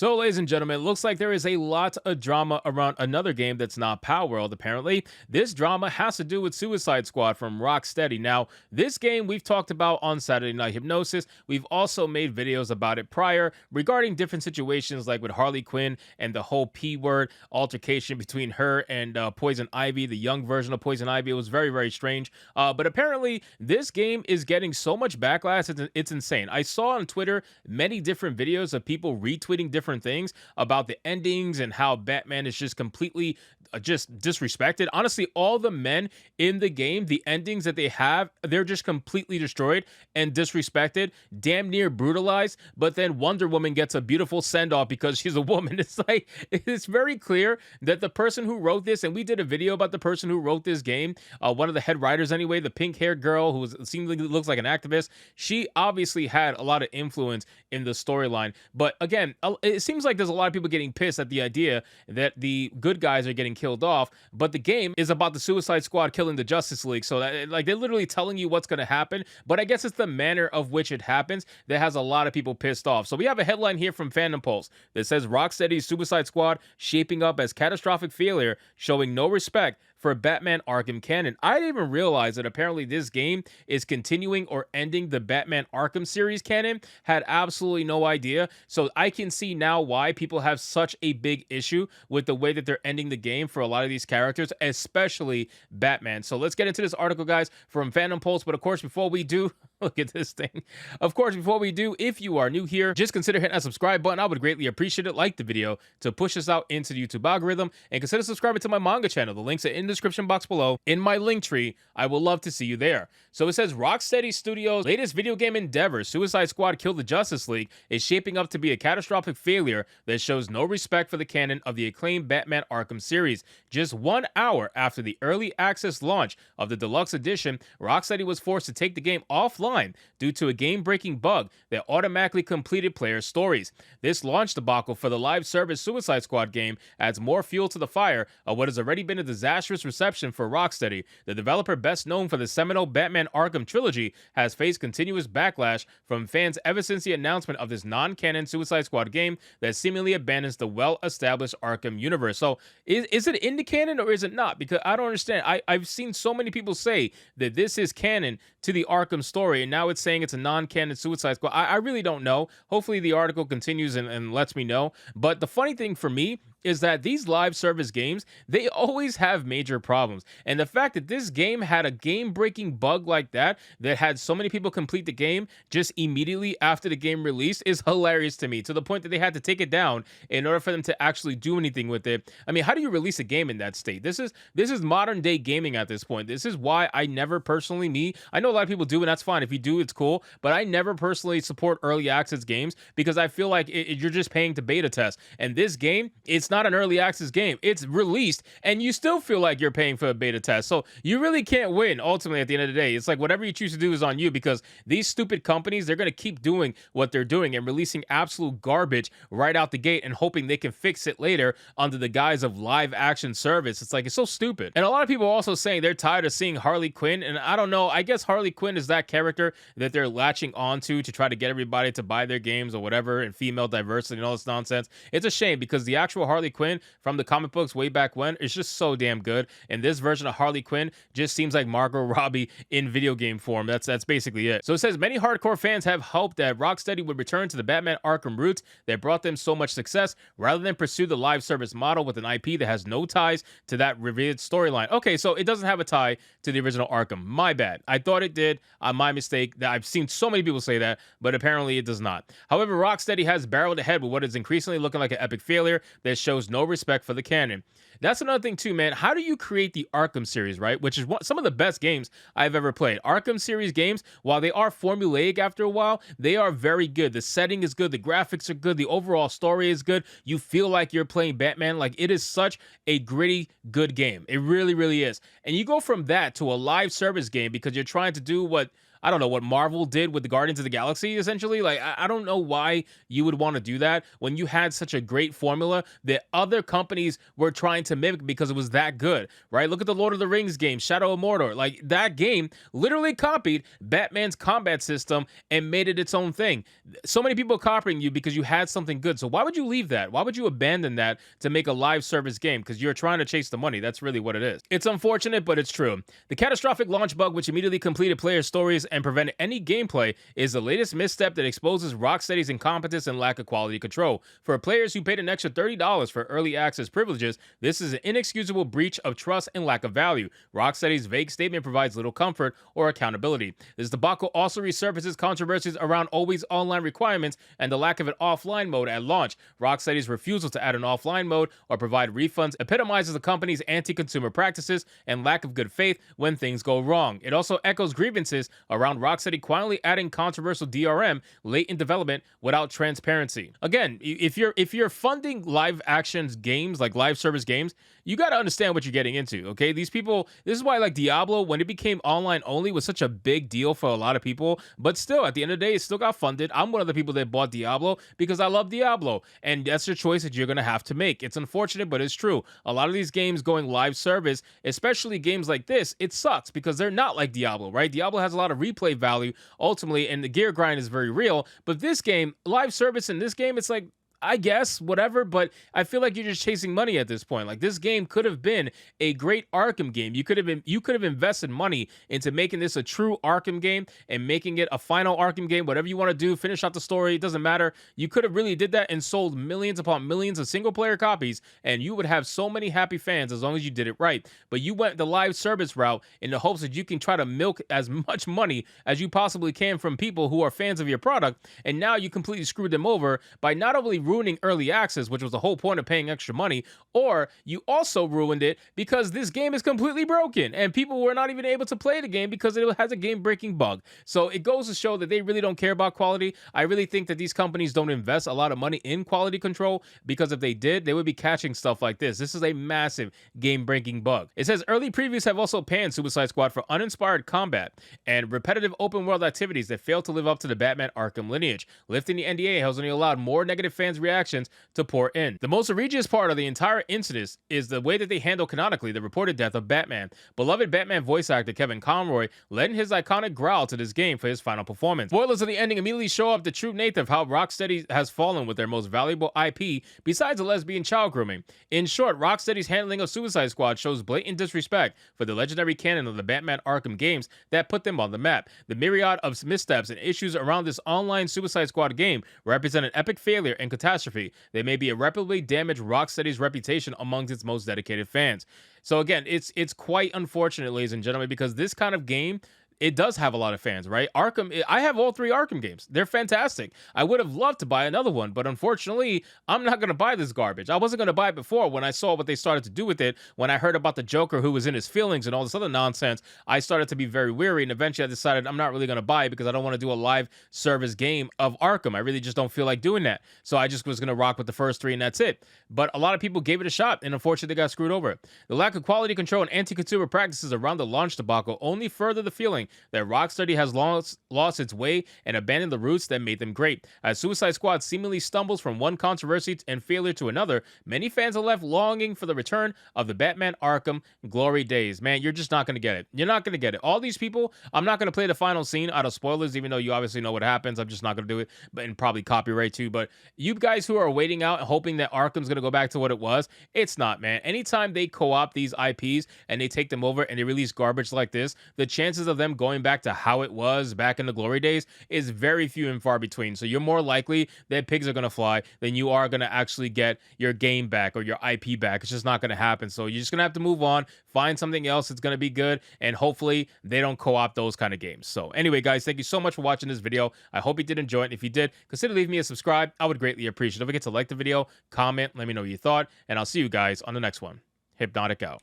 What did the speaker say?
So, ladies and gentlemen, it looks like there is a lot of drama around another game that's not Power World, apparently. This drama has to do with Suicide Squad from Rocksteady. Now, this game we've talked about on Saturday Night Hypnosis. We've also made videos about it prior regarding different situations like with Harley Quinn and the whole P word altercation between her and Poison Ivy, the young version of Poison Ivy. It was very, very strange. But apparently, this game is getting so much backlash, it's insane. I saw on Twitter many different videos of people retweeting different things about the endings and how Batman is just completely just disrespected. Honestly, all the men in the game, the endings that they have, they're just completely destroyed and disrespected, damn near brutalized. But then Wonder Woman gets a beautiful send-off because she's a woman. It's like, it's very clear that the person who wrote this, and we did a video about the person who wrote this game, one of the head writers anyway, the pink-haired girl who seemingly looks like an activist, she obviously had a lot of influence in the storyline. But again, it seems like there's a lot of people getting pissed at the idea that the good guys are getting killed off, but the game is about the Suicide Squad killing the Justice League. So that, like, they're literally telling you what's going to happen, but I guess it's the manner of which it happens that has a lot of people pissed off. So we have a headline here from Fandom Pulse that says Rocksteady's Suicide Squad shaping up as catastrophic failure, showing no respect for Batman Arkham canon. I didn't even realize that apparently this game is continuing or ending the Batman Arkham series canon. Had absolutely no idea. So I can see now why people have such a big issue with the way that they're ending the game for a lot of these characters, especially Batman. So let's get into this article, guys, from Fandom Pulse. But of course, before we do, look at this thing. Of course, before we do, if you are new here, just consider hitting that subscribe button. I would greatly appreciate it. Like the video to push us out into the YouTube algorithm, and consider subscribing to my manga channel. The links are in the description box below in my link tree. I would love to see you there. So it says Rocksteady Studios' latest video game endeavor, Suicide Squad Kill the Justice League, is shaping up to be a catastrophic failure that shows no respect for the canon of the acclaimed Batman Arkham series. Just 1 hour after the early access launch of the deluxe edition, Rocksteady was forced to take the game offline due to a game-breaking bug that automatically completed player stories. This launch debacle for the live service Suicide Squad game adds more fuel to the fire of what has already been a disastrous reception for Rocksteady. The developer, best known for the seminal Batman Arkham trilogy, has faced continuous backlash from fans ever since the announcement of this non-canon Suicide Squad game that seemingly abandons the well-established Arkham universe. So is it in the canon or is it not? Because I don't understand. I've seen so many people say that this is canon to the Arkham story, and now it's saying it's a non-canon Suicide Squad. I really don't know. Hopefully the article continues and lets me know. But the funny thing for me is that these live service games, they always have major problems. And the fact that this game had a game-breaking bug like that had so many people complete the game just immediately after the game released is hilarious to me, to the point that they had to take it down in order for them to actually do anything with it. I mean, how do you release a game in that state? This is modern day gaming at this point. This is why I never personally, I know a lot of people do, and that's fine. If you do, it's cool. But I never personally support early access games because I feel like you're just paying to beta test. And this game, it's not an early access game. It's released and you still feel like you're paying for a beta test. So you really can't win ultimately at the end of the day. It's like whatever you choose to do is on you, because these stupid companies, they're going to keep doing what they're doing and releasing absolute garbage right out the gate and hoping they can fix it later under the guise of live action service. It's like, it's so stupid. And a lot of people are also saying they're tired of seeing Harley Quinn. And I don't know, I guess Harley Quinn is that character that they're latching onto to try to get everybody to buy their games or whatever, and female diversity and all this nonsense. It's a shame because the actual Harley Quinn from the comic books way back when is just so damn good, and this version of Harley Quinn just seems like Margot Robbie in video game form. That's basically it. So it says many hardcore fans have hoped that Rocksteady would return to the Batman Arkham roots that brought them so much success, rather than pursue the live service model with an IP that has no ties to that revered storyline. Okay, so it doesn't have a tie to the original Arkham. My bad. I thought it did. My mistake. I've seen so many people say that, but apparently it does not. However, Rocksteady has barreled ahead with what is increasingly looking like an epic failure that shows no respect for the canon. That's another thing too, man. How do you create the Arkham series, right? Which is some of the best games I've ever played. Arkham series games, while they are formulaic after a while, they are very good. The setting is good. The graphics are good. The overall story is good. You feel like you're playing Batman. Like, it is such a gritty, good game. It really, really is. And you go from that to a live service game because you're trying to do what I don't know, what Marvel did with the Guardians of the Galaxy, essentially. Like, I don't know why you would want to do that when you had such a great formula that other companies were trying to mimic because it was that good, right? Look at the Lord of the Rings game, Shadow of Mordor. Like, that game literally copied Batman's combat system and made it its own thing. So many people copying you because you had something good. So why would you leave that? Why would you abandon that to make a live service game? Because you're trying to chase the money. That's really what it is. It's unfortunate, but it's true. The catastrophic launch bug, which immediately completed player stories and prevented any gameplay, is the latest misstep that exposes Rocksteady's incompetence and lack of quality control. For players who paid an extra $30 for early access privileges, this is an inexcusable breach of trust and lack of value. Rocksteady's vague statement provides little comfort or accountability. This debacle also resurfaces controversies around always online requirements and the lack of an offline mode at launch. Rocksteady's refusal to add an offline mode or provide refunds epitomizes the company's anti-consumer practices and lack of good faith when things go wrong. It also echoes grievances around Rocksteady quietly adding controversial DRM late in development without transparency. Again, if you're funding live actions games, like live service games, you got to understand what you're getting into, okay? These people, this is why, like, Diablo, when it became online only, was such a big deal for a lot of people, but still, at the end of the day, it still got funded. I'm one of the people that bought Diablo because I love Diablo, and that's your choice that you're going to have to make. It's unfortunate, but it's true. A lot of these games going live service, especially games like this, it sucks because they're not like Diablo, right? Diablo has a lot of replay value, ultimately, and the gear grind is very real, but this game, live service in this game, it's like, I guess, whatever, but I feel like you're just chasing money at this point. Like, this game could have been a great Arkham game. You could have invested money into making this a true Arkham game and making it a final Arkham game. Whatever you want to do, finish out the story, it doesn't matter. You could have really did that and sold millions upon millions of single player copies, and you would have so many happy fans as long as you did it right. But you went the live service route in the hopes that you can try to milk as much money as you possibly can from people who are fans of your product, and now you completely screwed them over by not only ruining early access, which was the whole point of paying extra money, or you also ruined it because this game is completely broken and people were not even able to play the game because it has a game-breaking bug. So it goes to show that they really don't care about quality. I really think that these companies don't invest a lot of money in quality control, because if they did, they would be catching stuff like this. This is a massive game-breaking bug. It says early previews have also panned Suicide Squad for uninspired combat and repetitive open-world activities that fail to live up to the Batman Arkham lineage. Lifting the NDA has only allowed more negative fans' reactions to pour in. The most egregious part of the entire incident is the way that they handle canonically the reported death of Batman. Beloved Batman voice actor Kevin Conroy led his iconic growl to this game for his final performance. Spoilers of the ending immediately show up the true nature of how Rocksteady has fallen with their most valuable IP besides a lesbian child grooming. In short, Rocksteady's handling of Suicide Squad shows blatant disrespect for the legendary canon of the Batman Arkham games that put them on the map. The myriad of missteps and issues around this online Suicide Squad game represent an epic failure and catastrophe. They may be irreparably damage Rocksteady's reputation amongst its most dedicated fans. So again, it's quite unfortunate, ladies and gentlemen, because this kind of game, it does have a lot of fans, right? Arkham, I have all 3 Arkham games. They're fantastic. I would have loved to buy another one, but unfortunately, I'm not going to buy this garbage. I wasn't going to buy it before when I saw what they started to do with it. When I heard about the Joker who was in his feelings and all this other nonsense, I started to be very weary, and eventually I decided I'm not really going to buy it because I don't want to do a live service game of Arkham. I really just don't feel like doing that. So I just was going to rock with the first 3 and that's it. But a lot of people gave it a shot, and unfortunately they got screwed over. The lack of quality control and anti-consumer practices around the launch debacle only further the feeling that Rocksteady has lost its way and abandoned the roots that made them great. As Suicide Squad seemingly stumbles from one controversy and failure to another, many fans are left longing for the return of the Batman Arkham glory days. Man, you're just not going to get it. You're not going to get it. All these people, I'm not going to play the final scene out of spoilers, even though you obviously know what happens. I'm just not going to do it, and probably copyright too. But you guys who are waiting out and hoping that Arkham's going to go back to what it was, it's not, man. Anytime they co-opt these IPs and they take them over and they release garbage like this, the chances of them going back to how it was back in the glory days is very few and far between. So you're more likely that pigs are going to fly than you are going to actually get your game back or your IP back. It's just not going to happen. So you're just going to have to move on, find something else that's going to be good, and hopefully they don't co-opt those kind of games. So anyway, guys, thank you so much for watching this video. I hope you did enjoy it. If you did, consider leaving me a subscribe. I would greatly appreciate it. Don't forget to like the video, comment, let me know what you thought, and I'll see you guys on the next one. Hypnotic out.